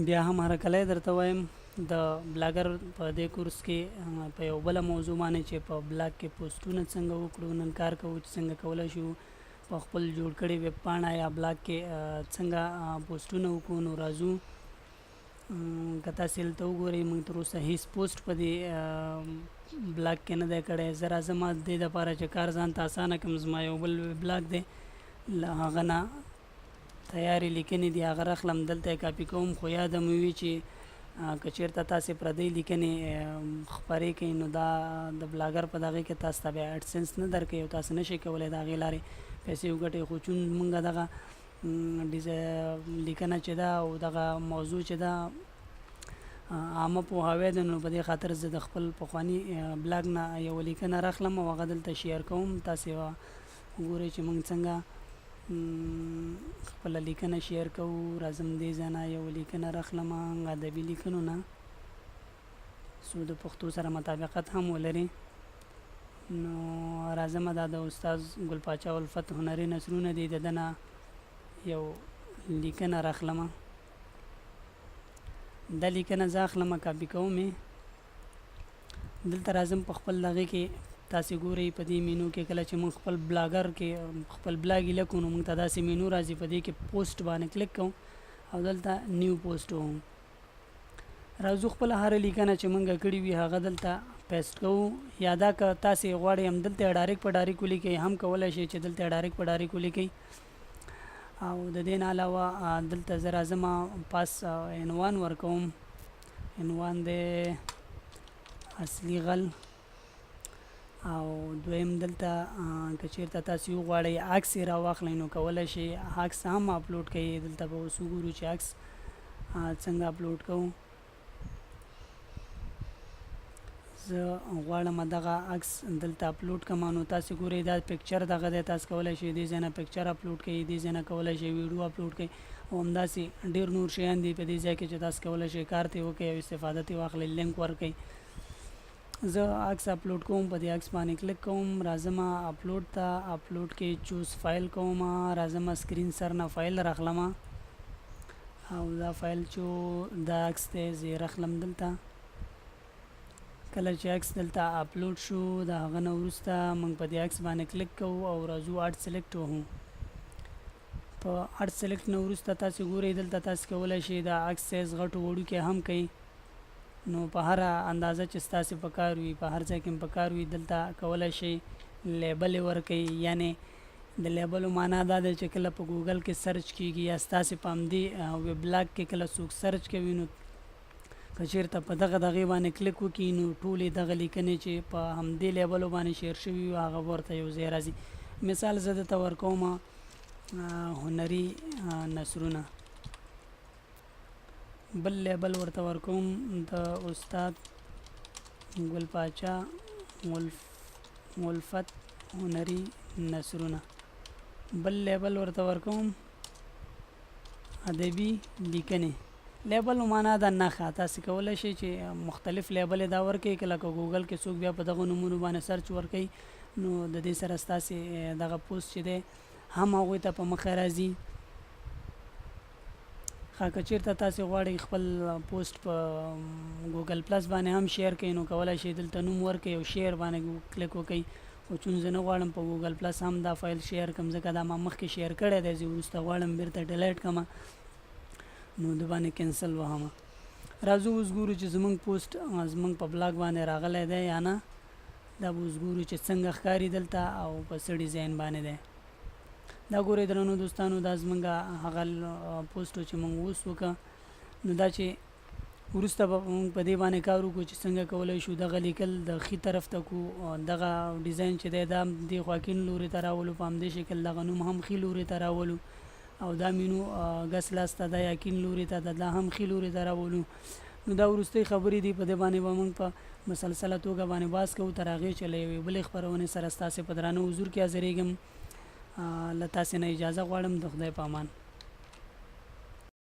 بیا هم هرکلی درته وایم د بلاګر په دې کورس کې په یو بله موضوع باندې چې په بلاګ کې پوسټونه څنګه وکړو نن کار کوو چې څنګه کولی شو په خپل جوړ کړي ویب پاڼه یا بلاګ کې څنګه پوسټونه وکړو. نو راځو که تاسې هلته وګورئ موږ تر اوسه هیڅ پوسټ په دې بلاګ کې نه دی کړی. زه راځم دې دپاره چې کار ځان ته اسانه کړم. زما یو بل بلاګ دی له هغه نه تیارې لیکنې دي هغه راخلم دلته یې کاپي کوم. خو یاده مې وي چې که چېرته تاسې پردۍ لیکنې خپرې کړئ نو دا د بلاګر په دغې کې تاسو ته بیا اډسنس نه درکوي او تاسو نشئ کولی د هغې لارې پیسې وګټئ. خو چون مونږ دغه لیکنه چې ده او دغه موضوع چې ده عامه پوهاوی ده نو په دې خاطر زه د خپل پخواني بلاګ نه یوه لیکنه راخلم او هغه دلته شیر کوم. تاسې وګورئ چې مونږ څنګه خپله لیکنه شیر کوو. راځم دې ځای نه یوه لیکنه راخلم ادبي لیکنو نه څو د پښتو سره مطابقت هم ولري. نو راځم دا د استاد ګل پاچا الفت هنري نثرونه دي د ده نه یو لیکنه راخلم. دا لیکنه زه اخلم کاپي کوم یې دلته راځم په خپل دغې کې تاسې ګورئ په دې مینو کې کله چې موږ خپل بلاګر کې خپل بلاګ یې لکو نو موږ ته داسې مینو راځي. په دې کې پوسټ باندې کلیک کوو او دلته نیو پوسټ وهم. راځو خپله هره لیکنه چې موږ کړې وي هغه دلته پیسټ کوو. یا دا که تاسې غواړئ هم دلته یې ډایرکټ په ډایرکټ ولیکئ هم کولی شئ چې دلته یې ډایرکټ په ډایرکټ ولیکئ. او د دې نه علاوه دلته زه راځم پاس عنوان ورکوم. عنوان دی اصلي غل. او دویم دلته که چېرته تاسې وغواړئ عکس یې راواخلئ نو کولی شئ عکس هم اپلوډ کړئ. دلته به اوس وګورو چې عکس څنګه اپلوډ کوو. زه غواړم دغه عکس دلته اپلوډ کړم نو تاسې ګورئ دا پکچر دغه دی. تاسو کولی شئ دې ځای نه پکچر اپلوډ کړئ دې ځای نه کولی شئ ویډیو اپلوډ کړئ او همداسې ډېر نور شیان دي په دې ځای کې چې تاسو کولی شئ کار ترې وکړئ او استفاده ترې واخلئ لینک ورکړئ. زه عکس اپلوډ کوم په دې عکس باندې کلیک کوم. راځم اپلوډ ته اپلوډ کې چوز فایل کوم. راځم سکرین سر نه فایل راخلم او دا فایل چې دا عکس دی زه یې راخلم دلته. کله چې عکس دلته اپلوډ شو د هغه نه وروسته موږ په دې عکس باندې کلیک کوو او راځو اډ سلیکټ وهو. په اډ سلیکټ نه وروسته تاسې ګورئ دلته تاسې کولی شئ د عکس سایز غټو وړوکی هم کوئ. نو په هره اندازه چې ستاسې په کار وي په هر ځای کې په کار وي دلته کولی شئ لیبل یې ورکوئ. یعنې د لیبلو معنا دا دی چې کله په ګوګل کې سرچ کیږي یا ستاسې په همدې ویب بلاګ کې کله څوک سرچ کوي نو که چېرته په دغې باندې کلیک وکړي نو ټولې دغه لیکنې چې په همدې لیبلو باندې شیر شوي وي هغه ورته یو ځای راځي. مثال زه درته ورکوم هنري نثرونه. بل لیبل ورته ورکوم د استاد ګل پاچا الفت هنري نثرونه. بل لیبل ورته ورکوم ادبي لیکنې. لیبل معنا د نښه. تاسې کولی شئ چې مختلف لیبل یې دا ورکړئ. کله که ګوګل کې څوک بیا په دغو نومونو باندې سرچ ورکوي نو د دې سره ستاسې دغه پوسټ چې دی هم هغوی ته په مخه راځي. که چېرته تاسې غواړئ خپل پوسټ په ګوګل پلس باندې هم شیر کړئ نو کولی شئ دلته نوم ورکړئ او شیر باندې کلیک وکړئ. خو چون زه نه غواړم په ګوګل پلس هم دا فایل شیر کړم ځکه دا ما مخکې شیر کړی دی. زه وروسته غواړم بیرته ډیلیټ کړم نو د باندې کینسل وهم. راځو اوس ګورو چې زموږ پوسټ زموږ په بلاګ باندې راغلی دی یا نه. دا به اوس ګورو چې څنګه ښکاري دلته او په څه ډیزاین باندې دی. دا ګورئ درنو دوستانو دا زموږ هغه پوسټ چې موږ اوس وکړه نو دا چې وروسته به موږ په دې باندې کار وکړو چې څنګه کولی شو دغه لیکل د ښي طرف ته کړو. دغه ډیزاین چې دی دا دې خوا کیڼ لوري ته راولو په همدې شکل دغه نوم هم ښي لوري ته راولو او دا مینو ګس لاس ته ده یا کیڼ لوري ته ده دا هم ښي لوري ته راولو. نو دا وروستۍ خبرې دي په دې باندې به موږ په مسلسله توګه باندې باز کوو تر هغې چې له یوې بلې خپرونې سره ستاسې په درانه حضور کې حاضرېږم. له تاسې نه اجازه غواړم. د خدای په امان.